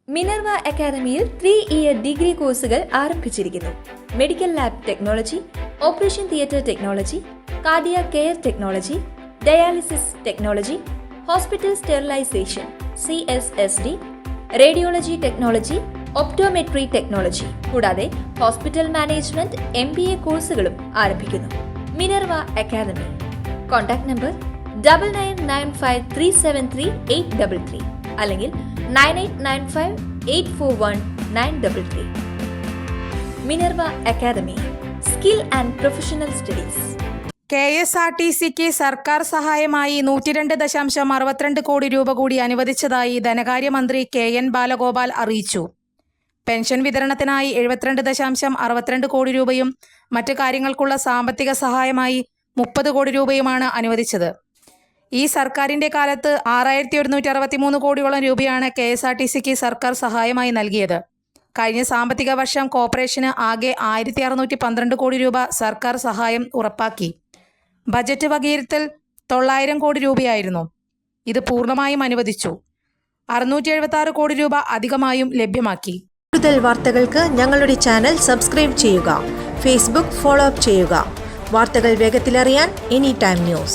Minerva അക്കാദമിയിൽ 3-ഇയർ degree കോഴ്സുകൾ ആരംഭിച്ചിരിക്കുന്നു. Medical lab technology, operation theatre technology, cardiac care technology, dialysis technology, hospital sterilisation (CSSD), radiology technology, optometry technology കൂടാതെ hospital management MBA കോഴ്സുകളും ആരംഭിക്കുന്നു. Minerva academy. Contact number 9995373833 അല്ലെങ്കിൽ 9895841933. Minerva academy, skill and professional studies. KSRTCക്ക് സർക്കാർ സഹായമായി 102.62 കോടി രൂപ കൂടി അനുവദിച്ചതായി ധനകാര്യമന്ത്രി KN ബാലഗോപാൽ അറിയിച്ചു. പെൻഷൻ വിതരണത്തിനായി 72.62 കോടി രൂപയും മറ്റു കാര്യങ്ങൾക്കുള്ള സാമ്പത്തിക സഹായമായി 30 കോടി രൂപയുമാണ് അനുവദിച്ചത്. ഈ സർക്കാരിൻ്റെ കാലത്ത് 6163 കോടിയോളം രൂപയാണ് KSRTCക്ക് സർക്കാർ സഹായമായി നൽകിയത്. കഴിഞ്ഞ സാമ്പത്തിക വർഷം കോർപ്പറേഷന് ആകെ 1612 കോടി രൂപ സർക്കാർ സഹായം ഉറപ്പാക്കി. ബജറ്റ് വകയിരുത്തൽ 900 കോടി രൂപയായിരുന്നു. ഇത് പൂർണ്ണമായും അനുവദിച്ചു. 676 കോടി രൂപ അധികമായും ലഭ്യമാക്കി. കൂടുതൽ വാർത്തകൾക്ക് ഞങ്ങളുടെ ചാനൽ സബ്സ്ക്രൈബ് ചെയ്യുക. ഫേസ്ബുക്ക് ഫോളോ അപ്പ് ചെയ്യുക. വാർത്തകൾ വേഗത്തിലറിയാൻ Anytime News.